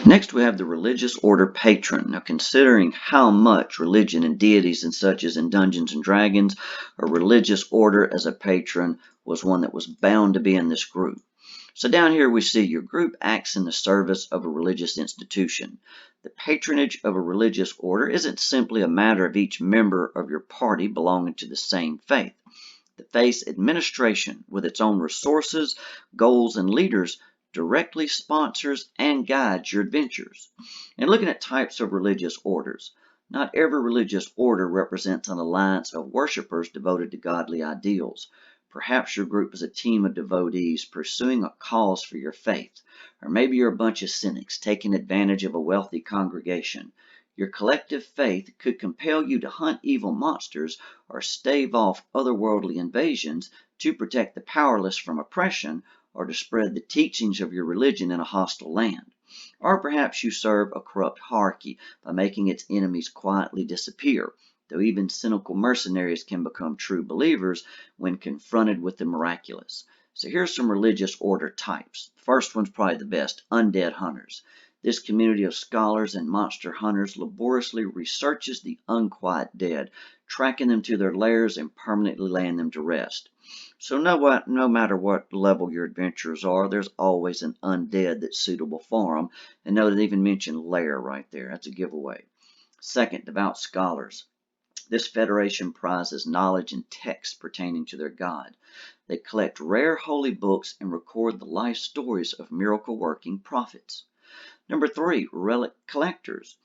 Next, we have the religious order Patron. Now, considering how much religion and deities and such is in Dungeons and Dragons, a religious order as a patron was one that was bound to be in this group. So down here we see your group acts in the service of a religious institution. The patronage of a religious order isn't simply a matter of each member of your party belonging to the same faith. The faith's administration, with its own resources, goals, and leaders, directly sponsors and guides your adventures. And looking at types of religious orders, not every religious order represents an alliance of worshipers devoted to godly ideals. Perhaps your group is a team of devotees pursuing a cause for your faith, or maybe you're a bunch of cynics taking advantage of a wealthy congregation. Your collective faith could compel you to hunt evil monsters or stave off otherworldly invasions to protect the powerless from oppression or to spread the teachings of your religion in a hostile land. Or perhaps you serve a corrupt hierarchy by making its enemies quietly disappear, though even cynical mercenaries can become true believers when confronted with the miraculous. So here's some religious order types. The first one's probably the best, Undead Hunters. This community of scholars and monster hunters laboriously researches the unquiet dead, tracking them to their lairs and permanently laying them to rest. So no matter what level your adventurers are, there's always an undead that's suitable for them. And note, they even mentioned lair right there. That's a giveaway. Second, devout scholars. This federation prizes knowledge and text pertaining to their god. They collect rare holy books and record the life stories of miracle-working prophets. Number 3, Relic Collectors.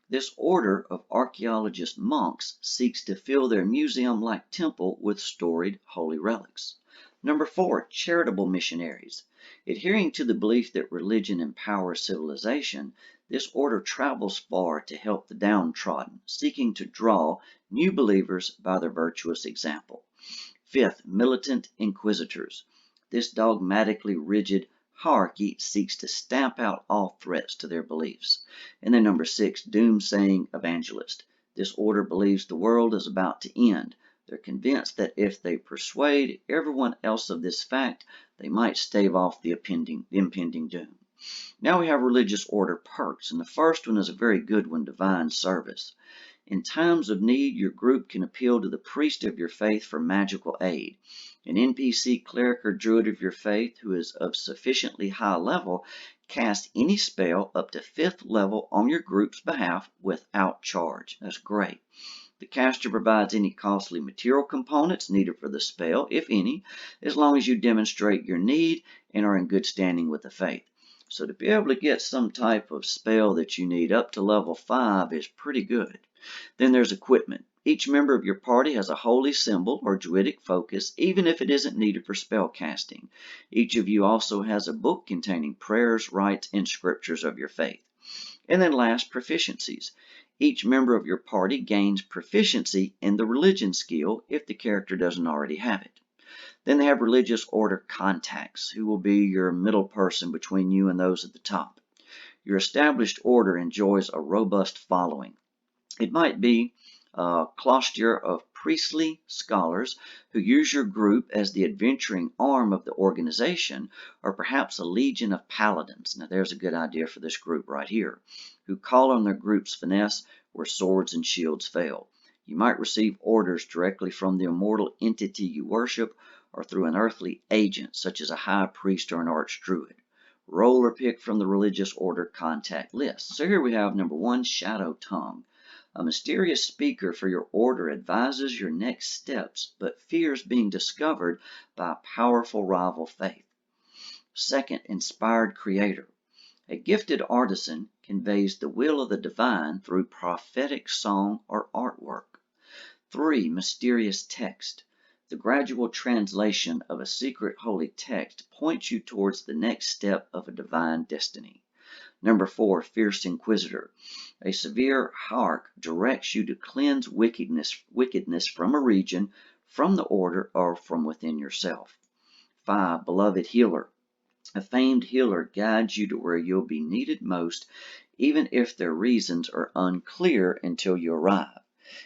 This order of archaeologist monks seeks to fill their museum-like temple with storied holy relics. Number 4, Charitable Missionaries. Adhering to the belief that religion empowers civilization, this order travels far to help the downtrodden, seeking to draw new believers by their virtuous example. 5th, Militant Inquisitors. This dogmatically rigid hierarchy seeks to stamp out all threats to their beliefs. And then number 6, Doomsaying Evangelist. This order believes the world is about to end. They're convinced that if they persuade everyone else of this fact, they might stave off the impending doom. Now we have religious order perks, and the first one is a very good one, divine service. In times of need, your group can appeal to the priest of your faith for magical aid. An NPC cleric or druid of your faith who is of sufficiently high level casts any spell up to 5th level on your group's behalf without charge. That's great. The caster provides any costly material components needed for the spell, if any, as long as you demonstrate your need and are in good standing with the faith. So to be able to get some type of spell that you need up to level 5 is pretty good. Then there's equipment. Each member of your party has a holy symbol or druidic focus, even if it isn't needed for spell casting. Each of you also has a book containing prayers, rites, and scriptures of your faith. And then last, proficiencies. Each member of your party gains proficiency in the religion skill if the character doesn't already have it. Then they have religious order contacts, who will be your middle person between you and those at the top. Your established order enjoys a robust following. It might be a cluster of priestly scholars who use your group as the adventuring arm of the organization, or perhaps a legion of paladins. Now there's a good idea for this group right here, who call on their group's finesse where swords and shields fail. You might receive orders directly from the immortal entity you worship or through an earthly agent, such as a high priest or an archdruid. Roll or pick from the religious order contact list. So here we have number 1, Shadow Tongue. A mysterious speaker for your order advises your next steps, but fears being discovered by a powerful rival faith. 2nd, Inspired Creator. A gifted artisan conveys the will of the divine through prophetic song or artwork. 3, Mysterious Text. The gradual translation of a secret holy text points you towards the next step of a divine destiny. Number 4, Fierce Inquisitor. A severe hierarch directs you to cleanse wickedness from a region, from the order, or from within yourself. 5, Beloved Healer. A famed healer guides you to where you'll be needed most, even if their reasons are unclear until you arrive.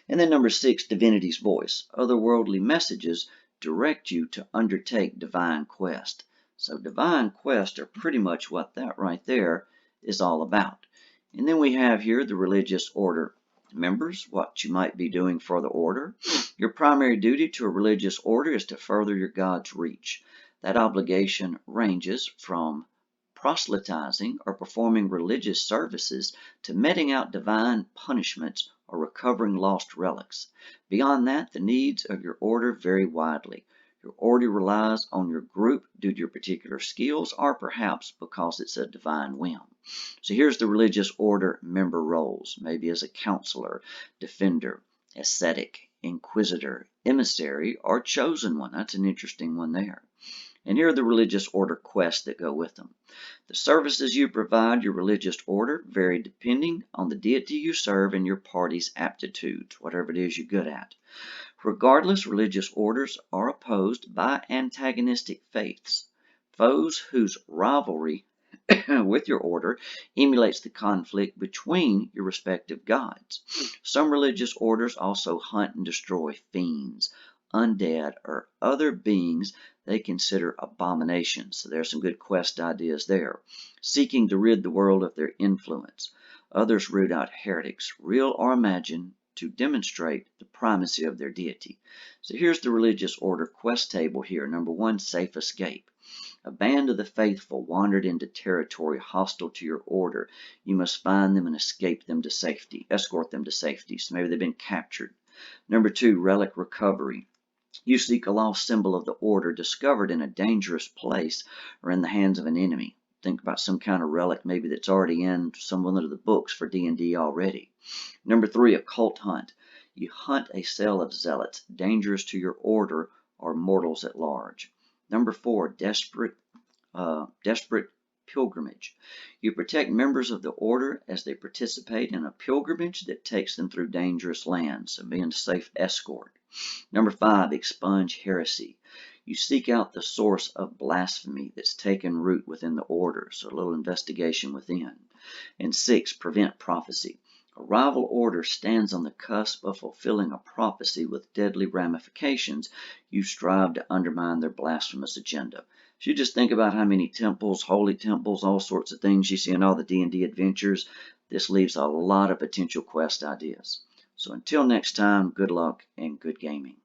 And then number 6, Divinity's Voice. Otherworldly messages direct you to undertake divine quest. So divine quests are pretty much what that right there is all about. And then we have here the religious order members, what you might be doing for the order. Your primary duty to a religious order is to further your God's reach. That obligation ranges from proselytizing or performing religious services to meting out divine punishments or recovering lost relics. Beyond that, the needs of your order vary widely. Your order relies on your group due to your particular skills or perhaps because it's a divine whim. So here's the religious order member roles, maybe as a counselor, defender, ascetic, inquisitor, emissary, or chosen one. That's an interesting one there. And here are the religious order quests that go with them. The services you provide your religious order vary depending on the deity you serve and your party's aptitudes, whatever it is you're good at. Regardless, religious orders are opposed by antagonistic faiths, foes whose rivalry with your order emulates the conflict between your respective gods. Some religious orders also hunt and destroy fiends, undead, or other beings they consider abominations. So there's some good quest ideas there. Seeking to rid the world of their influence. Others root out heretics, real or imagined, to demonstrate the primacy of their deity. So here's the religious order quest table here. Number 1, safe escape. A band of the faithful wandered into territory hostile to your order. You must find them and escape them to safety, escort them to safety. So maybe they've been captured. Number 2, relic recovery. You seek a lost symbol of the order discovered in a dangerous place or in the hands of an enemy. Think about some kind of relic maybe that's already in some one of the books for D&D already. Number 3, occult hunt. You hunt a cell of zealots dangerous to your order or mortals at large. Number 4, desperate pilgrimage. You protect members of the order as they participate in a pilgrimage that takes them through dangerous lands, so being a safe escort. Number 5, expunge heresy. You seek out the source of blasphemy that's taken root within the order, so a little investigation within. And 6, prevent prophecy. A rival order stands on the cusp of fulfilling a prophecy with deadly ramifications. You strive to undermine their blasphemous agenda. So you just think about how many temples, holy temples, all sorts of things you see in all the D&D adventures. This leaves a lot of potential quest ideas. So until next time, good luck and good gaming.